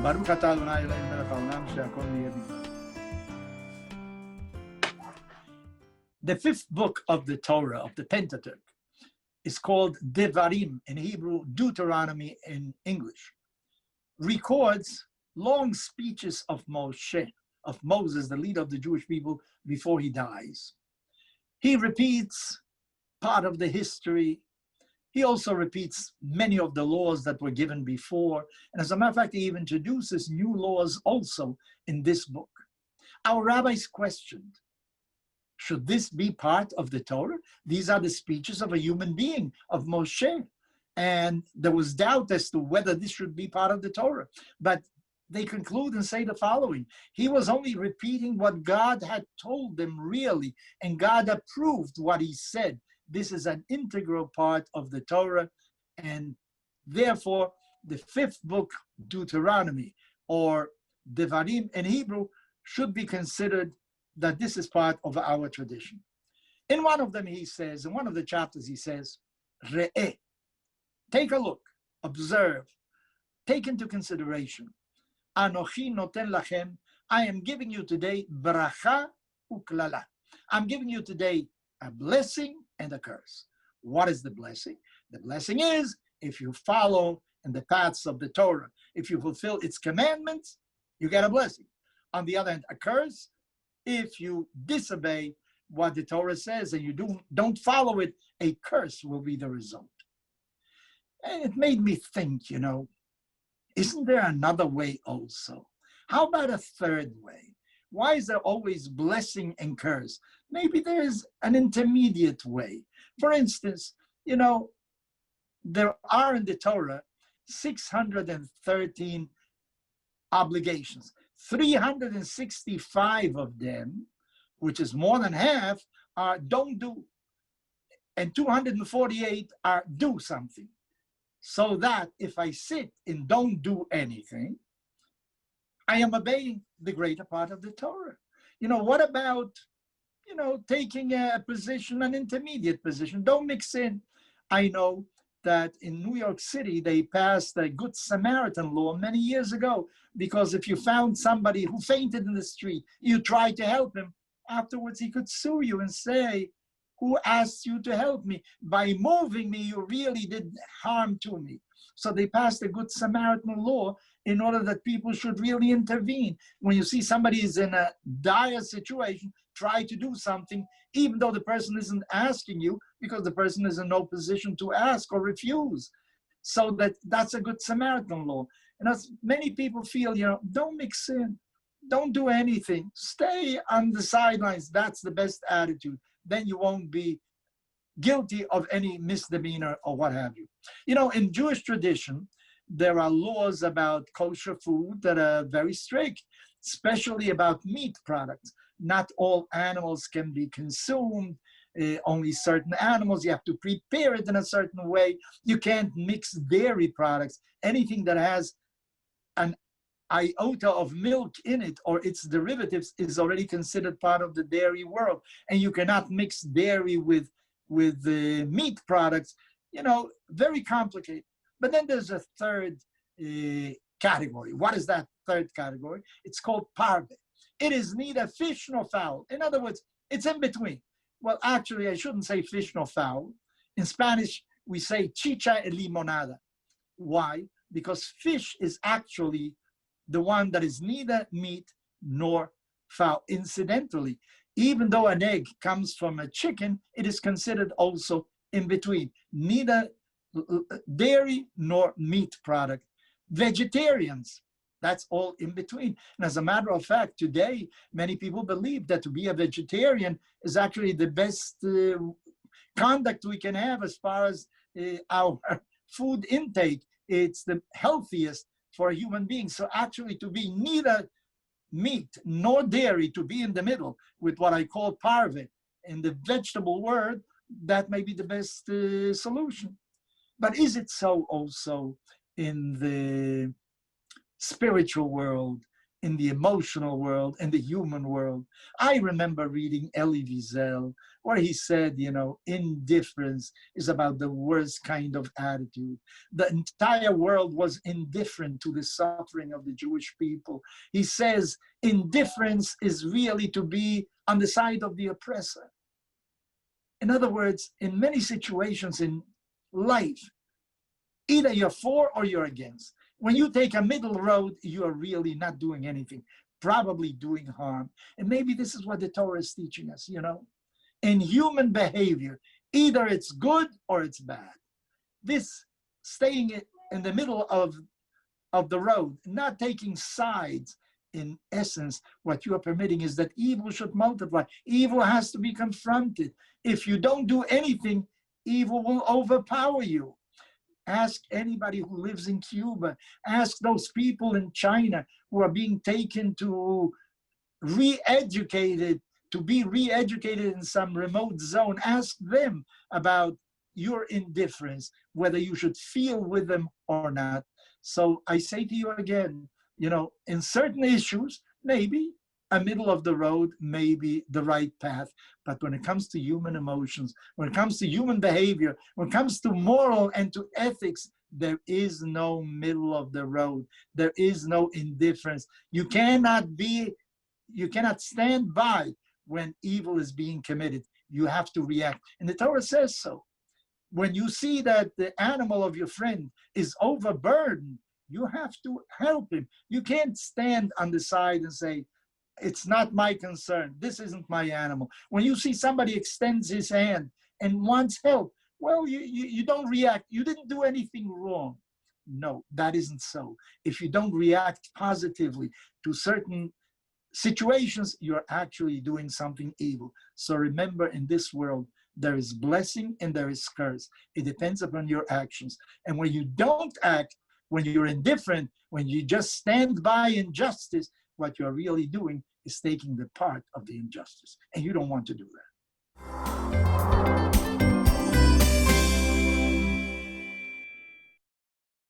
ברוך אתה אדוני אלוהינו מלך העולם שהכל נהיה בדברו. The fifth book of the Torah, of the Pentateuch, is called Devarim in Hebrew, Deuteronomy in English. Records long speeches of Moshe, of Moses, the leader of the Jewish people, before he dies. He repeats part of the history. He also repeats many of the laws that were given before. And as a matter of fact, he even introduces new laws also in this book. Our rabbis questioned, should this be part of the Torah? These are the speeches of a human being, of Moshe. And there was doubt as to whether this should be part of the Torah. But they conclude and say the following: he was only repeating what God had told them, really, and God approved what he said. This is an integral part of the Torah, and therefore the fifth book, Deuteronomy, or Devarim in Hebrew, should be considered that this is part of our tradition. In one of them he says, in one of the chapters he says, Re'eh, take a look, observe, take into consideration. Anochi noten lachem, I am giving you today bracha uklala. I'm giving you today a blessing and a curse. What is the blessing? The blessing is if you follow in the paths of the Torah, if you fulfill its commandments, you get a blessing. On the other hand, a curse, if you disobey what the Torah says and you don't follow it, a curse will be the result. And it made me think, isn't there another way also? How about a third way? Why is there always blessing and curse? Maybe there's an intermediate way. For instance, there are in the Torah 613 obligations. 365 of them, which is more than half, are don't do. And 248 are do something. So that if I sit and don't do anything, I am obeying the greater part of the Torah. What about, taking a position, an intermediate position? Don't mix in. I know that in New York City, they passed a Good Samaritan law many years ago, because if you found somebody who fainted in the street, you tried to help him, afterwards he could sue you and say, who asked you to help me? By moving me, you really did harm to me. So they passed a Good Samaritan law in order that people should really intervene. When you see somebody is in a dire situation, try to do something, even though the person isn't asking you, because the person is in no position to ask or refuse. So that's a Good Samaritan law. And as many people feel, don't mix in, don't do anything, stay on the sidelines. That's the best attitude. Then you won't be guilty of any misdemeanor or what have you. In Jewish tradition, there are laws about kosher food that are very strict, especially about meat products. Not all animals can be consumed, only certain animals. You have to prepare it in a certain way. You can't mix dairy products. Anything that has an iota of milk in it or its derivatives is already considered part of the dairy world. And you cannot mix dairy with meat products, very complicated. But then there's a third category. What is that third category? It's called parve. It is neither fish nor fowl. In other words, it's in between. Well, actually, I shouldn't say fish nor fowl. In Spanish, we say chicha y limonada. Why? Because fish is actually the one that is neither meat nor fowl. Incidentally, even though an egg comes from a chicken, it is considered also in between, neither dairy nor meat product. Vegetarians, that's all in between. And as a matter of fact, today, many people believe that to be a vegetarian is actually the best conduct we can have as far as our food intake. It's the healthiest for a human being. So actually to be neither meat nor dairy, to be in the middle with what I call parve, in the vegetable world, that may be the best solution. But is it so also in the spiritual world, in the emotional world, in the human world. I remember reading Elie Wiesel, where he said, you know, indifference is about the worst kind of attitude. The entire world was indifferent to the suffering of the Jewish people. He says, indifference is really to be on the side of the oppressor. In other words, in many situations in life, either you're for or you're against. When you take a middle road, you are really not doing anything, probably doing harm. And maybe this is what the Torah is teaching us, you know. In human behavior, either it's good or it's bad. This staying in the middle of the road, not taking sides, in essence, what you are permitting is that evil should multiply. Evil has to be confronted. If you don't do anything, evil will overpower you. Ask anybody who lives in Cuba. Ask those people in China who are being taken to re-educated, to be re-educated in some remote zone. Ask them about your indifference, whether you should feel with them or not. So I say to you again, you know, in certain issues, maybe a middle of the road may be the right path. But when it comes to human emotions, when it comes to human behavior, when it comes to moral and to ethics, there is no middle of the road. There is no indifference. You cannot stand by when evil is being committed. You have to react. And the Torah says so. When you see that the animal of your friend is overburdened, you have to help him. You can't stand on the side and say, it's not my concern. This isn't my animal. When you see somebody extends his hand and wants help, well, you don't react. You didn't do anything wrong. No, that isn't so. If you don't react positively to certain situations, you're actually doing something evil. So remember, in this world, there is blessing and there is curse. It depends upon your actions. And when you don't act, when you're indifferent, when you just stand by injustice, what you're really doing is taking the part of the injustice. And you don't want to do that.